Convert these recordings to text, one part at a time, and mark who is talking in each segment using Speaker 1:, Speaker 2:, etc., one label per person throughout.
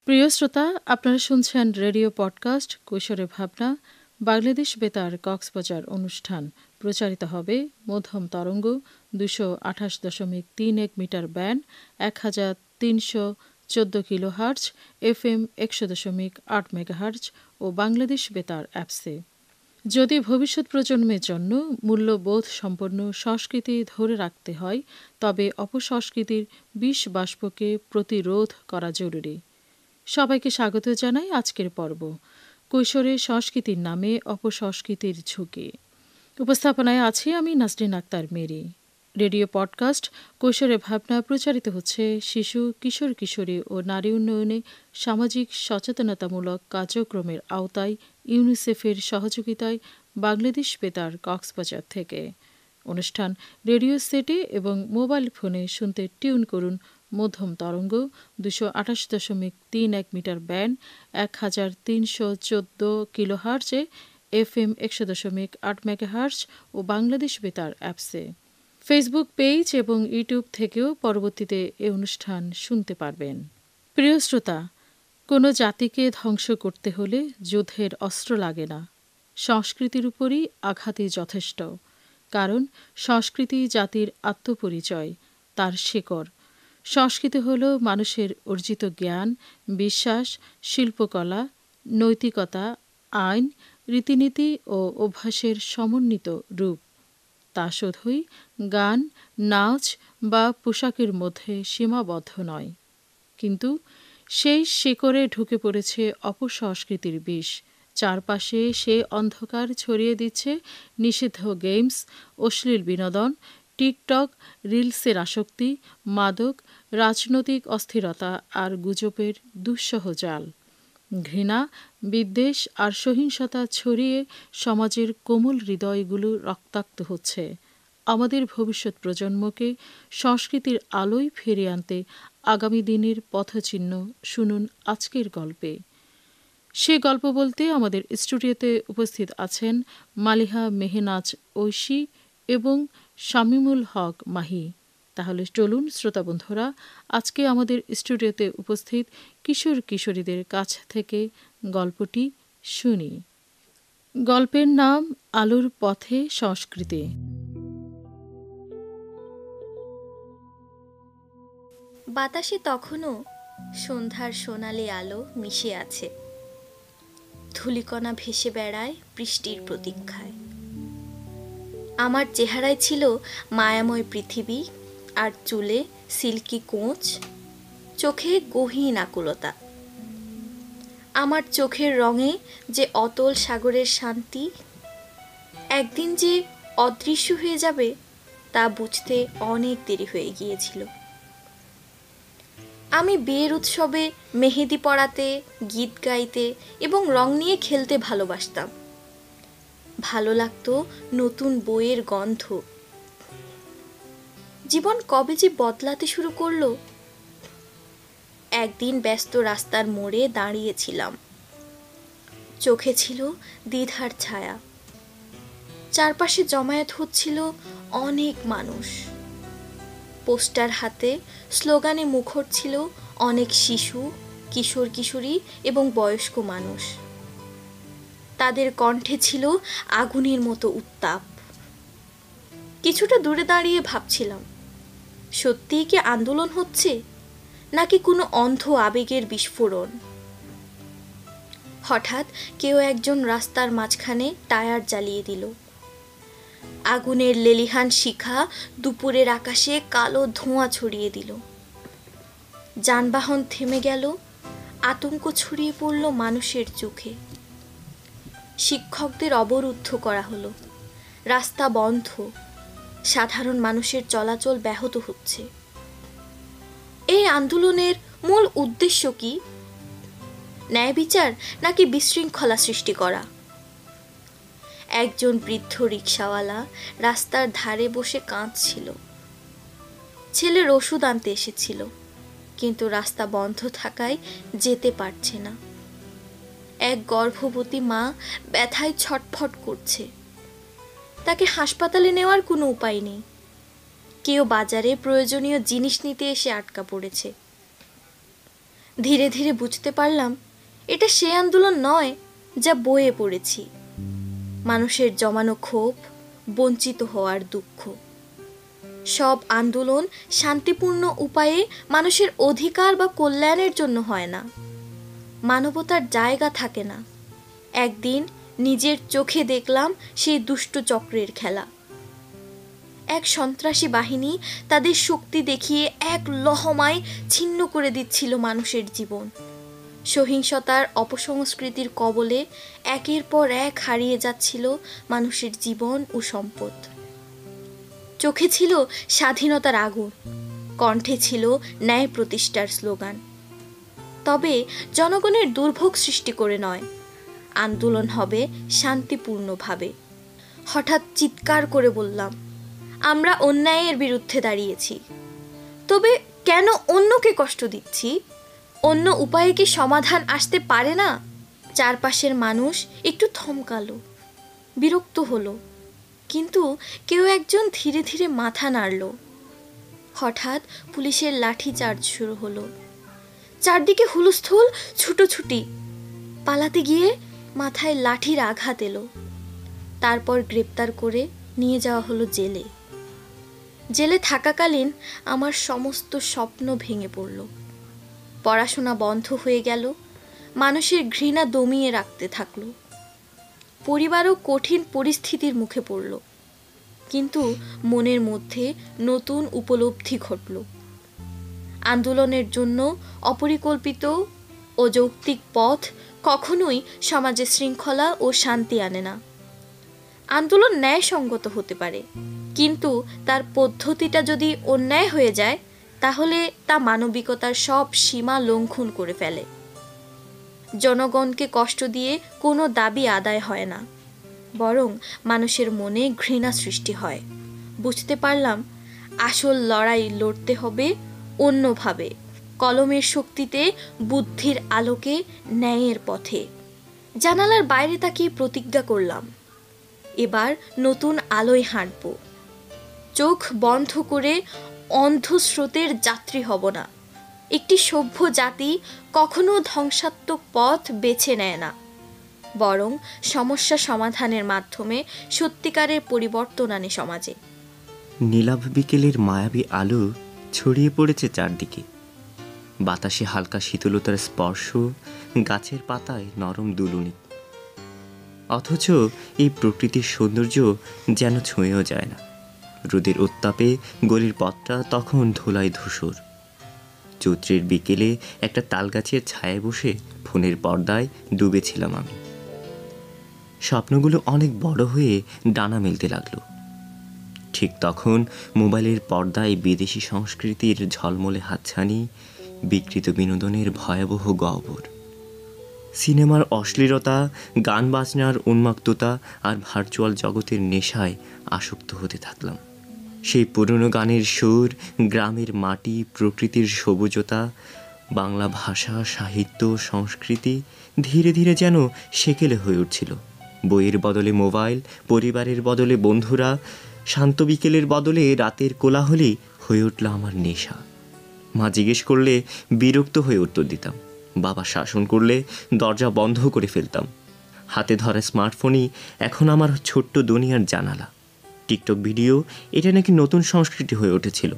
Speaker 1: প্রিয় শ্রোতা, আপনারা শুনছেন রেডিও পডকাস্ট কৈশোরের ভাবনা। বাংলাদেশ বেতার কক্সবাজার অনুষ্ঠান প্রচারিত হবে মধ্যম তরঙ্গ 228.31 metre band 1314 kilohertz, FM 100.8 megahertz ও বাংলাদেশ বেতার অ্যাপসে। যদি ভবিষ্যৎ প্রজন্মের জন্য মূল্যবোধ সম্পন্ন সংস্কৃতি ধরে রাখতে হয়, তবে অপসংস্কৃতির বিষ বাষ্পকে প্রতিরোধ করা জরুরি। সবাইকে স্বাগত জানাই আজকের পর্ব কৈশোরের সংস্কৃতির নামে অপসংস্কৃতির ঝুঁকি। উপস্থাপনায় আছি আমি নাসরিন আক্তার মেরি। রেডিও পডকাস্ট কৈশোরের ভাবনা প্রচারিত হচ্ছে শিশু, কিশোর কিশোরী ও নারী উন্নয়নে সামাজিক সচেতনতামূলক কার্যক্রমের আওতায় ইউনিসেফের সহযোগিতায় বাংলাদেশ বেতার কক্সবাজার থেকে। অনুষ্ঠান রেডিও সেটে এবং মোবাইল ফোনে শুনতে টিউন করুন মধ্যম তরঙ্গ 228.31 মিটার ব্যান্ড 1314 কিলোহার্টজে, FM 100.8 মেগাহার্টজ ও বাংলাদেশ বেতার অ্যাপসে। ফেসবুক পেজ এবং ইউটিউব থেকেও পরবর্তীতে এ অনুষ্ঠান শুনতে পারবেন। প্রিয় শ্রোতা, কোনো জাতিকে ধ্বংস করতে হলে যুদ্ধের অস্ত্র লাগে না, সংস্কৃতির উপরই আঘাতই যথেষ্ট। কারণ সংস্কৃতি জাতির আত্মপরিচয়, তার শিকড়। সংস্কৃতি হল মানুষের অর্জিত জ্ঞান, বিশ্বাস, শিল্পকলা, নৈতিকতা, আইন, রীতিনীতি ও অভ্যাসের সমন্বিত রূপ। তা শুধুই গান, নাচ বা পোশাকের মধ্যে সীমাবদ্ধ নয়। কিন্তু সেই শিকড়ে ঢুকে পড়েছে অপসংস্কৃতির বিষ। চারপাশে সে অন্ধকার ছড়িয়ে দিচ্ছে নিষিদ্ধ গেমস, অশ্লীল বিনোদন, টিকটক, রিলসের আসক্তি, মাদক, রাজনৈতিক অস্থিরতা আর গুজবের দুঃসহ জাল। ঘৃণা, বিদ্বেষ আর সহিংসতা ছড়িয়ে সমাজের কোমল হৃদয়গুলো রক্তাক্ত হচ্ছে। আমাদের ভবিষ্যৎ প্রজন্মকে সংস্কৃতির আলোয় ফিরিয়ে আনতে আগামী দিনের পথচিহ্ন শুনুন আজকের গল্পে। সে গল্প বলতে আমাদের স্টুডিওতে উপস্থিত আছেন মালিহা মেহনাজ ঐশী এবং শামিমুল হক মাহি। তাহলে চলুন শ্রোতা বন্ধুরা, আজকে আমাদের স্টুডিওতে উপস্থিত কিশোর কিশোরীদের কাছ থেকে গল্পটি শুনি। গল্পের নাম আলোর পথে সংস্কৃতি।
Speaker 2: বাতাসে তখনও সন্ধ্যার সোনালি আলো মিশে আছে। ধূলিকণা ভেসে বেড়ায় বৃষ্টির প্রতীক্ষায়। আমার চেহারায় ছিল মায়াময় পৃথিবী, আর চুলে সিল্কি কোঁচ, চোখে গহীন আকুলতা। আমার চোখের রঙে যে অতল সাগরের শান্তি একদিন যে অদৃশ্য হয়ে যাবে তা বুঝতে অনেক দেরি হয়ে গিয়েছিল। আমি বিয়ের উৎসবে মেহেদি পরাতে, গীত গাইতে এবং রং নিয়ে খেলতে ভালোবাসতাম। ভালো লাগতো নতুন বইয়ের গন্ধ। জীবন কবে যে বদলাতে শুরু করলো। একদিন ব্যস্ত রাস্তার মোড়ে দাঁড়িয়েছিলাম। চোখে ছিল দ্বিধার ছায়া। চারপাশে জমায়েত হচ্ছিল অনেক মানুষ। পোস্টার হাতে, স্লোগানে মুখর ছিল অনেক শিশু, কিশোর কিশোরী এবং বয়স্ক মানুষ। তাদের কণ্ঠে ছিল আগুনের মতো উত্তাপ। কিছুটা দূরে দাঁড়িয়ে ভাবছিলাম, সত্যিই কি আন্দোলন হচ্ছে, নাকি কোনো অন্ধ আবেগের বিস্ফোরণ? হঠাৎ কেউ একজন রাস্তার মাঝখানে টায়ার জ্বালিয়ে দিল। আগুনের লেলিহান শিখা দুপুরের আকাশে কালো ধোঁয়া ছড়িয়ে দিল। যানবাহন থেমে গেল। আতঙ্ক ছড়িয়ে পড়ল মানুষের চোখে। শিক্ষকদের অবরুদ্ধ করা হলো। রাস্তা বন্ধ। সাধারণ মানুষের চলাচল ব্যাহত হচ্ছে। এই আন্দোলনের মূল উদ্দেশ্য কি? ন্যায় বিচার নাকি বিশৃঙ্খলা সৃষ্টি করা? একজন বৃদ্ধ রিকশাওয়ালা রাস্তার ধারে বসে কাঁদছিল। ছেলের ওষুধ আনতে এসেছিল, কিন্তু রাস্তা বন্ধ থাকায় যেতে পারছে না। এক গর্ভবতী মা ব্যথায় ছটফট করছে। তাকে হাসপাতালে নেওয়ার কোনো উপায় নেই। কেউ বাজারে প্রয়োজনীয় জিনিস নিতে এসে আটকা পড়েছে। ধীরে ধীরে বুঝতে পারলাম এটা সে আন্দোলন নয় যা বইয়ে পড়েছি। মানুষের জমানো ক্ষোভ, বঞ্চিত হওয়ার দুঃখ। সব আন্দোলন শান্তিপূর্ণ উপায়ে মানুষের অধিকার বা কল্যাণের জন্য হয় না। মানবতার জায়গা থাকে না। একদিন নিজের চোখে দেখলাম সেই দুষ্ট চক্রের খেলা। এক সন্ত্রাসী বাহিনী তাদের শক্তি দেখিয়ে এক লহমায় ছিন্ন করে দিচ্ছিল মানুষের জীবন। সহিংসতার অপসংস্কৃতির কবলে একের পর এক হারিয়ে যাচ্ছিল মানুষের জীবন ও সম্পদ। চোখে ছিল স্বাধীনতার আগুন, কণ্ঠে ছিল ন্যায় প্রতিষ্ঠার স্লোগান। তবে জনগণের দুর্ভোগ সৃষ্টি করে নয়, আন্দোলন হবে শান্তিপূর্ণভাবে। হঠাৎ চিৎকার করে বললাম, আমরা অন্যায়ের বিরুদ্ধে দাঁড়িয়েছি, তবে কেন অন্যকে কষ্ট দিচ্ছি? অন্য উপায়ে কি সমাধান আসতে পারে না? চারপাশের মানুষ একটু থমকালো, বিরক্ত হলো, কিন্তু কেউ একজন ধীরে ধীরে মাথা নাড়ল। হঠাৎ পুলিশের লাঠিচার্জ শুরু হলো। চারদিকে হুলস্থুল, ছুটোছুটি। পালাতে গিয়ে মাথায় লাঠির আঘাত এলো। তারপর গ্রেপ্তার করে নিয়ে যাওয়া হলো জেলে। জেলে থাকাকালীন আমার সমস্ত স্বপ্ন ভেঙে পড়ল। পড়াশোনা বন্ধ হয়ে গেল, মানুষের ঘৃণা দমিয়ে রাখতে থাকলো। পরিবারও কঠিন পরিস্থিতির মুখে পড়ল, কিন্তু মনের মধ্যে নতুন উপলব্ধি ঘটল। আন্দোলনের জন্য অপরিকল্পিত ও যৌক্তিক পথ কখনোই সমাজে শৃঙ্খলা ও শান্তি আনে না। আন্দোলন ন্যায়সঙ্গত হতে পারে, কিন্তু তার পদ্ধতিটা যদি অন্যায় হয়ে যায়, তাহলে তা মানবিকতার সব সীমা লঙ্ঘন করে ফেলে। জনগণকে কষ্ট দিয়ে কোনো দাবি আদায় হয় না, বরং মানুষের মনে ঘৃণা সৃষ্টি হয়। বুঝতে পারলাম আসল লড়াই লড়তে হবে অন্যভাবে, কলমের শক্তিতে, বুদ্ধির আলোকে, ন্যায়ের পথে। জানালার বাইরে তাকিয়ে প্রতিজ্ঞা করলাম, এবার নতুন আলোয় হাঁটব। চোখ বন্ধ করে অন্ধ স্রোতের যাত্রী হব না। একটি সভ্য জাতি কখনো ধ্বংসাত্মক পথ বেছে নেয় না, বরং সমস্যা সমাধানের মাধ্যমে সত্যিকারের পরিবর্তন আনে সমাজে।
Speaker 3: নীলাভ বিকেলের মায়াবী আলো ছড়িয়ে পড়েছে চারদিকে। বাতাসে হালকা শীতলতার স্পর্শ, গাছের পাতায় নরম দুলুনি। অথচ এই প্রকৃতির সৌন্দর্য যেন ছুঁয়েও যায় না। রোদের উত্তাপে গলির পথটা তখন ধুলায় ধূসর। চৈত্রের বিকেলে একটা তালগাছের ছায়ায় বসে ফোনের পর্দায় ডুবেছিলাম আমি। স্বপ্নগুলো অনেক বড় হয়ে ডানা মেলতে লাগলো। ঠিক তখন মোবাইলের পর্দায় বিদেশি সংস্কৃতির ঝলমলে হাতছানি, বিকৃত বিনোদনের ভয়াবহ গহ্বর। সিনেমার অশ্লীলতা, গান বাজনার উন্মত্ততা আর ভার্চুয়াল জগতের নেশায় আসক্ত হতে থাকলাম। সেই পুরনো গানের সুর, গ্রামের মাটি, প্রকৃতির সবুজতা, বাংলা ভাষা, সাহিত্য, সংস্কৃতি ধীরে ধীরে যেন সেকেলে হয়ে উঠছিল। বইয়ের বদলে মোবাইল, পরিবারের বদলে বন্ধুরা, শান্ত বিকেলের বদলে রাতের কোলাহলই হয়ে উঠল আমার নেশা। মা জিজ্ঞেস করলে বিরক্ত হয়ে উত্তর দিতাম, বাবা শাসন করলে দরজা বন্ধ করে ফেলতাম। হাতে ধরা স্মার্টফোনই এখন আমার ছোট্ট দুনিয়ার জানালা। টিকটক ভিডিও, এটা নাকি নতুন সংস্কৃতি হয়ে উঠেছিল।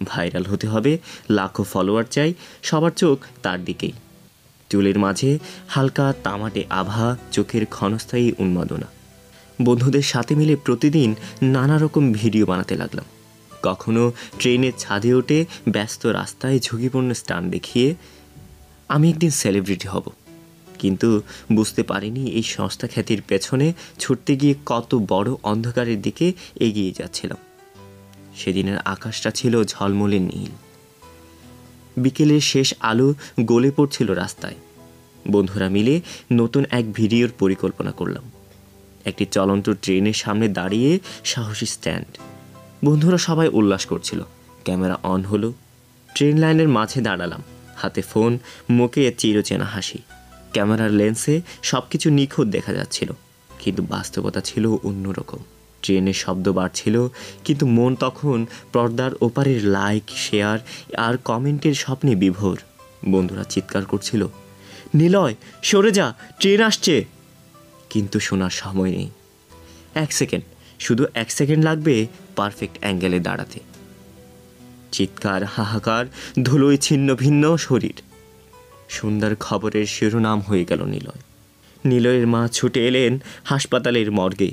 Speaker 3: ভাইরাল হতে হবে, লাখো ফলোয়ার চাই, সবার চোখ তার দিকেই। চুলের মাঝে হালকা তামাটে আভা, চোখের ক্ষণস্থায়ী উন্মাদনা। বন্ধুদের সাথে মিলে প্রতিদিন নানা রকম ভিডিও বানাতে লাগলাম। কখনো ট্রেনের ছাদে উঠে ব্যস্ত রাস্তায় ঝুঁকিপূর্ণ স্টান দেখিয়ে আমি একদিন সেলিব্রিটি হব। কিন্তু বুঝতে পারিনি এই সংস্থা খ্যাতির পেছনে ছুটতে গিয়ে কত বড় অন্ধকারের দিকে এগিয়ে যাচ্ছিলাম। সেদিনের আকাশটা ছিল ঝলমলে নীল। বিকেলের শেষ আলো গলে পড়ছিল রাস্তায়। বন্ধুরা মিলে নতুন এক ভিডিওর পরিকল্পনা করলাম। একটি চলন্ত ট্রেনের সামনে দাঁড়িয়ে সাহসী স্ট্যান্ড। বন্ধুরা সবাই উল্লাস করছিল। ক্যামেরা অন হলো। ট্রেন লাইনের মাঝে দাঁড়ালাম, হাতে ফোন, মুখে চিরচেনা হাসি। ক্যামেরার লেন্সে সব কিছু নিখুঁত দেখা যাচ্ছিল, কিন্তু বাস্তবতা ছিল অন্যরকম। ট্রেনের শব্দ বাড়ছিল, কিন্তু মন তখন পর্দার ওপারের লাইক, শেয়ার আর কমেন্টের স্বপ্নে বিভোর। বন্ধুরা চিৎকার করছিল, নিলয় সরে যা, ট্রেন আসছে। কিন্তু শোনার সময় নেই। 1 সেকেন্ড, শুধু 1 সেকেন্ড লাগবে পারফেক্ট অ্যাঙ্গেলে দাঁড়াতে। চিৎকার, হাহাকার, ধুলোয় ছিন্ন ভিন্ন শরীর। সন্ধ্যার খবরের শিরোনাম হয়ে গেল নিলয়। নিলয়ের মা ছুটে এলেন হাসপাতালের মর্গে।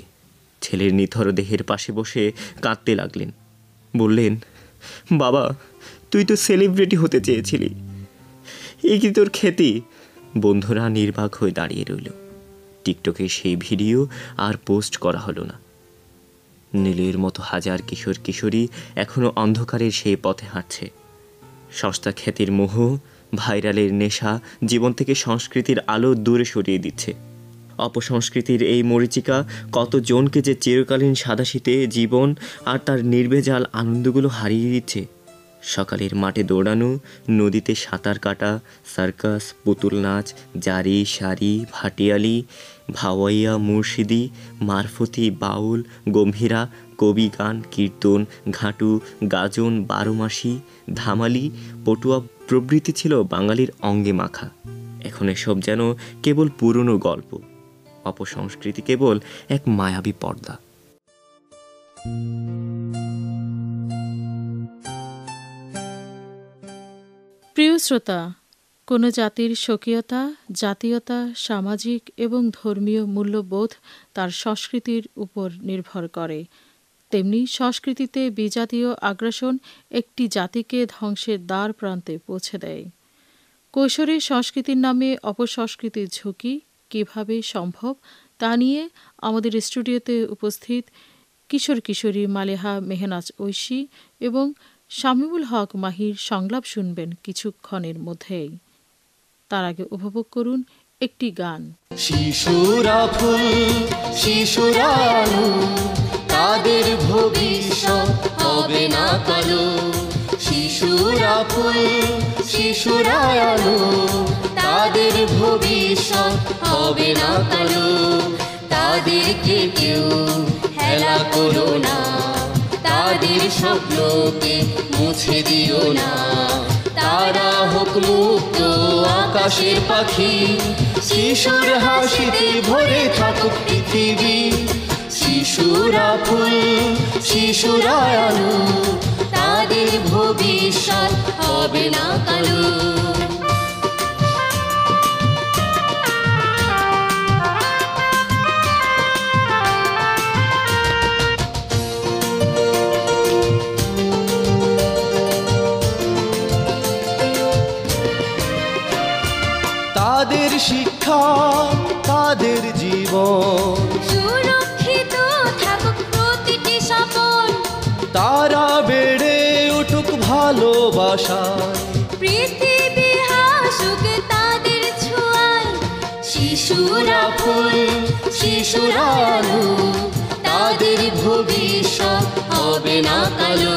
Speaker 3: ছেলের নিথর দেহের পাশে বসে কাঁদতে লাগলেন। বললেন, বাবা তুই তো সেলিব্রিটি হতে চেয়েছিলি, এই কি তোর খ্যাতি? বন্ধুরা নির্বাক হয়ে দাঁড়িয়ে রইল। টিকটকে সেই ভিডিও আর পোস্ট করা হলো না। নীলের মতো হাজার কিশোর কিশোরী এখনো অন্ধকারের সেই পথে হাঁটছে। সস্তা খ্যাতির মোহ, ভাইরালের নেশা জীবন থেকে সংস্কৃতির আলো দূরে সরিয়ে দিচ্ছে। অপসংস্কৃতির এই মরীচিকা কতজনকে যে চিরকালীন সাদাশীতে জীবন আর তার নির্ভেজাল আনন্দগুলো হারিয়ে দিচ্ছে। সকালের মাঠে দৌড়ানো, নদীতে সাঁতার কাটা, সার্কাস, পুতুল নাচ, জারি, সারি, ভাটিয়ালি, ভাওয়াইয়া, মুর্শিদি, মারফতি, বাউল, গম্ভীরা, কবি গান, কীর্তন, ঘাটু, গাজন, বারোমাসি, ধামালি, পটুয়া প্রভৃতি ছিল বাঙালির অঙ্গে মাখা। এখন এসব যেন কেবল পুরনো গল্প। অপসংস্কৃতি কেবল এক মায়াবী পর্দা।
Speaker 1: প্রিয় শ্রোতা, কোনো জাতির স্বকীয়তা, জাতীয়তা, সামাজিক এবং ধর্মীয় মূল্যবোধ তার সংস্কৃতির উপর নির্ভর করে। তেমনি সংস্কৃতিতে বিজাতীয় আগ্রাসন একটি জাতিকে ধ্বংসের দ্বার প্রান্তে পৌঁছে দেয়। কৈশোরে সংস্কৃতির নামে অপসংস্কৃতির ঝুঁকি কিভাবে সম্ভব তা নিয়ে আমাদের স্টুডিওতে উপস্থিত কিশোর কিশোরী মালেহা মেহনাজ ঐশী এবং শামীমুল হক মাহির সংলাপ শুনবেন কিছুক্ষণের মধ্যেই। তার আগে উপভোগ করুন একটি গান।
Speaker 4: শিশুরা ফুল, শিশুরা আলো, তাদের ভবিষ্যৎ হবে না কালো। শিশুরা ফুল, শিশুরা আলো, তাদের ভবিষ্যৎ হবে না কালো। তাদেরকে কেউ হেলা করো না, তাদের স্বপ্নকে মুছে দিও না। তারা হোক মুক্ত আকাশের পাখি, শিশুর হাসিতে ভরে থাকুক পৃথিবী। শিশুরা ফুল, শিশুরা আলো, তাদের ভবিষ্যৎ হবে না কালো। তাদের শিক্ষা, তাদের জীবন
Speaker 2: সুরক্ষিত থাকুক প্রতিটি স্বপন।
Speaker 4: তারা বেড়ে উঠুক ভালোবাসায়,
Speaker 2: পৃথিবী হাসুক তাদের ছোঁয়ায়।
Speaker 4: শিশুরা ফুল, শিশুরা আলো, তাদের ভবিষ্যৎ হবে না কালো।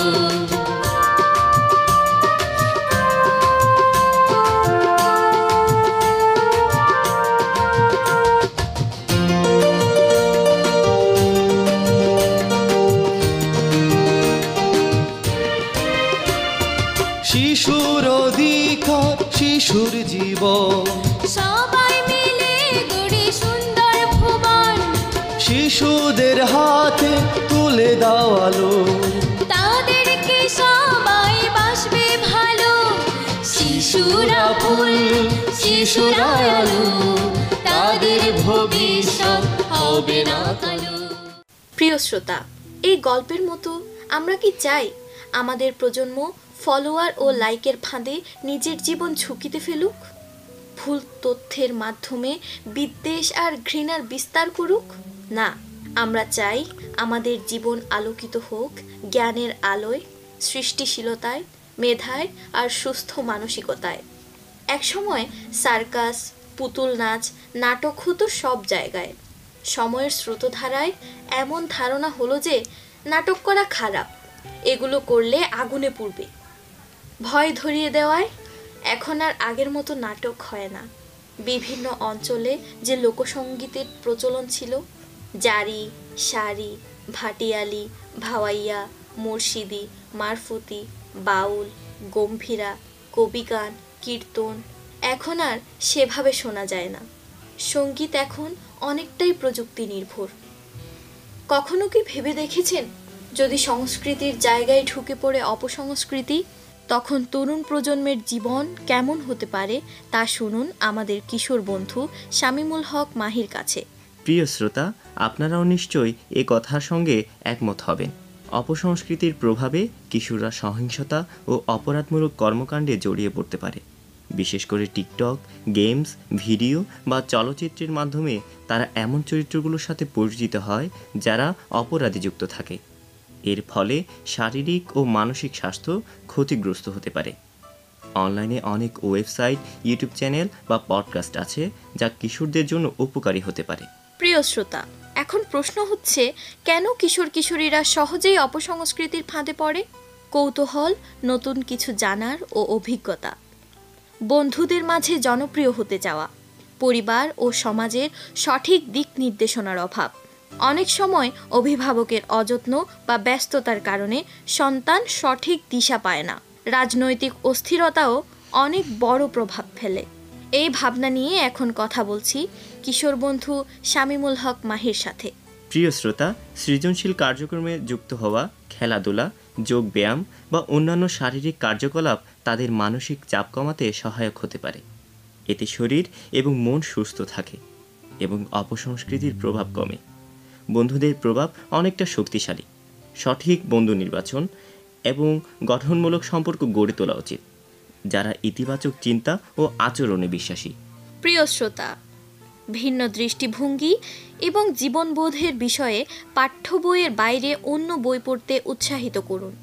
Speaker 4: শিশুর অধিকার, শিশুর জীবন,
Speaker 2: সবাই মিলে গড়ি সুন্দর ভুবন।
Speaker 4: শিশুদের হাতে তুলে দাও আলো,
Speaker 2: তাদেরকে সবাই বাসবে ভালো। শিশুরা ফুল, শিশুরা আলো, তাদের ভবিষ্যৎ হবে না কালো। প্রিয় শ্রোতা, এই গল্পের মতো আমরা কি চাই আমাদের প্রজন্ম ফলোয়ার ও লাইকের ফাঁদে নিজের জীবন ঝুঁকিতে ফেলুক, ভুল তথ্যের মাধ্যমে বিদ্বেষ আর ঘৃণার বিস্তার করুক? না, আমরা চাই আমাদের জীবন আলোকিত হোক জ্ঞানের আলোয়, সৃষ্টিশীলতায়, মেধায় আর সুস্থ মানসিকতায়। একসময় সার্কাস, পুতুল নাচ, নাটক হতো সব জায়গায়। সময়ের স্রোতধারায় এমন ধারণা হলো যে নাটক করা খারাপ, এগুলো করলে আগুনে পুড়বে। ভয় ধরিয়ে দেওয়ায় এখন আর আগের মতো নাটক হয় না। বিভিন্ন অঞ্চলে যে লোকসঙ্গীতের প্রচলন ছিল, জারি, সারি, ভাটিয়ালি, ভাওয়াইয়া, মুর্শিদি, মারফতি, বাউল, গম্ভীরা, কবিগান, কীর্তন এখন আর সেভাবে শোনা যায় না। সঙ্গীত এখন অনেকটাই প্রযুক্তি নির্ভর। কখনো কি ভেবে দেখেছেন, যদি সংস্কৃতির জায়গায় ঢুকে পড়ে অপসংস্কৃতি, তখন তরুণ প্রজন্মের জীবন কেমন হতে পারে তা শুনুন আমাদের কিশোর বন্ধু শামীমুল হক মাহির কাছে।
Speaker 3: প্রিয় শ্রোতা, আপনারাও নিশ্চয়ই এ কথার সঙ্গে একমত হবেন। অপসংস্কৃতির প্রভাবে কিশোররা সহিংসতা ও অপরাধমূলক কর্মকাণ্ডে জড়িয়ে পড়তে পারে। বিশেষ করে টিকটক, গেমস, ভিডিও বা চলচ্চিত্রের মাধ্যমে তারা এমন চরিত্রগুলোর সাথে পরিচিত হয় যারা অপরাধীযুক্ত থাকে। এর ফলে শারীরিক ও মানসিক স্বাস্থ্য ক্ষতিগ্রস্ত হতে পারে। অনলাইনে অনেক ওয়েবসাইট, ইউটিউব চ্যানেল বা পডকাস্ট আছে যা কিশোরদের জন্য উপকারী হতে পারে।
Speaker 2: প্রিয় শ্রোতা, এখন প্রশ্ন হচ্ছে, কেন কিশোর কিশোরীরা সহজেই অপসংস্কৃতির ফাঁদে পড়ে? কৌতূহল, নতুন কিছু জানার ও অভিজ্ঞতা, বন্ধুদের মাঝে জনপ্রিয় হতে চাওয়া, পরিবার ও সমাজের সঠিক দিক নির্দেশনার অভাব। অনেক সময় অভিভাবকের অযত্ন বা ব্যস্ততার কারণে সন্তান সঠিক দিশা পায় না। রাজনৈতিক অস্থিরতাও অনেক বড় প্রভাব ফেলে। এই ভাবনা নিয়ে এখন কথা বলছি কিশোর বন্ধু শামীমুল হক মাহির সাথে।
Speaker 3: প্রিয় শ্রোতা, সৃজনশীল কার্যক্রমে যুক্ত হওয়া, খেলাধুলা, যোগ ব্যায়াম বা অন্যান্য শারীরিক কার্যকলাপ তাদের মানসিক চাপ কমাতে সহায়ক হতে পারে। এতে শরীর এবং মন সুস্থ থাকে এবং অপসংস্কৃতির প্রভাব কমে। বন্ধুদের প্রভাব অনেকটা শক্তিশালী। সঠিক বন্ধু নির্বাচন এবং গঠনমূলক সম্পর্ক গড়ে তোলা উচিত, যারা ইতিবাচক চিন্তা ও আচরণে বিশ্বাসী।
Speaker 2: প্রিয় শ্রোতা, ভিন্ন দৃষ্টিভঙ্গি এবং জীবনবোধের বিষয়ে পাঠ্য বইয়ের বাইরে অন্য বই পড়তে উৎসাহিত করুন,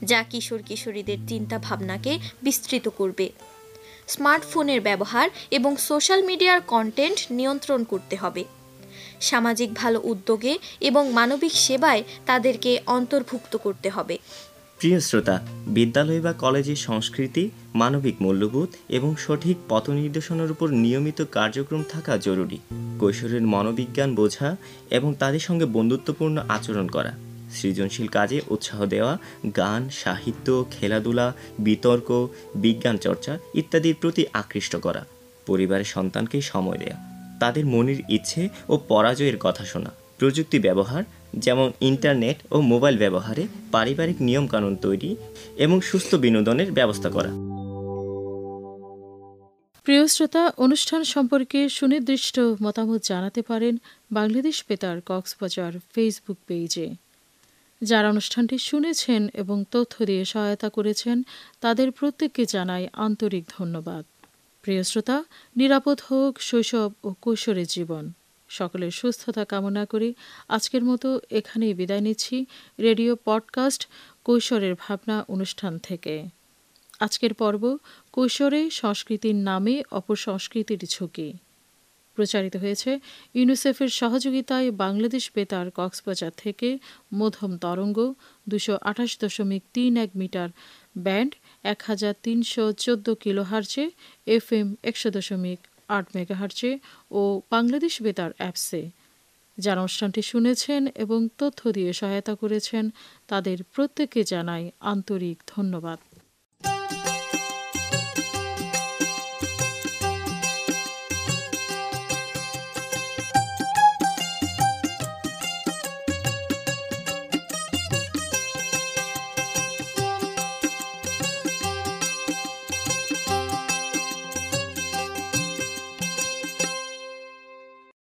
Speaker 2: যা কিশোর কিশোরীদের চিন্তা ভাবনাকে বিস্তৃত করবে। স্মার্টফোনের ব্যবহার এবং সোশ্যাল মিডিয়ার কন্টেন্ট নিয়ন্ত্রণ করতে হবে। সামাজিক ভালো উদ্যোগে এবং মানবিক সেবায় তাদেরকে অন্তর্ভুক্ত করতে হবে।
Speaker 3: প্রিয় শ্রোতা, বিদ্যালয় বা কলেজে সংস্কৃতি, মানবিক মূল্যবোধ এবং সঠিক পথ নির্দেশনার উপর নিয়মিত কার্যক্রম থাকা জরুরি। কৈশোরের মনোবিজ্ঞান বোঝা এবং তাদের সঙ্গে বন্ধুত্বপূর্ণ আচরণ করা, সৃজনশীল কাজে উৎসাহ দেওয়া, গান, সাহিত্য, খেলাধুলা, বিতর্ক, বিজ্ঞান চর্চা ইত্যাদির প্রতি আকৃষ্ট করা, পরিবারের সন্তানকে সময় দেয়া, তাদের মনের ইচ্ছে ও পরাজয়ের কথা শোনা, প্রযুক্তি ব্যবহার যেমন ইন্টারনেট ও মোবাইল ব্যবহারে পারিবারিক নিয়মকানুন তৈরি এবং সুস্থ বিনোদনের ব্যবস্থা করা।
Speaker 1: প্রিয় শ্রোতা, অনুষ্ঠান সম্পর্কে সুনির্দিষ্ট মতামত জানাতে পারেন বাংলাদেশ বেতার কক্সবাজার ফেসবুক পেজে। যারা অনুষ্ঠানটি শুনেছেন এবং তথ্য দিয়ে সহায়তা করেছেন তাদের প্রত্যেককে জানাই আন্তরিক ধন্যবাদ। প্রিয় শ্রোতা, নিরাপদ হোক শৈশব ও কৈশোরের জীবন। সকলের সুস্থতা কামনা করি আজকের মতো এখানেই বিদায় নিচ্ছি রেডিও পডকাস্ট কৈশোরের ভাবনা অনুষ্ঠান থেকে। আজকের পর্ব কৈশোরে সংস্কৃতির নামে অপসংস্কৃতির ঝুঁকি প্রচারিত হয়েছে ইউনিসেফের সহযোগিতায় বাংলাদেশ বেতার কক্সবাজার থেকে মধ্যম তরঙ্গ 228.31 মিটার ব্যান্ড 1314 কিলোহার্টজে, FM 100.8 মেগাহার্টজে ও বাংলাদেশ বেতার অ্যাপসে। যারা অনুষ্ঠানটি শুনেছেন এবং তথ্য দিয়ে সহায়তা করেছেন তাদের প্রত্যেককে জানাই আন্তরিক ধন্যবাদ।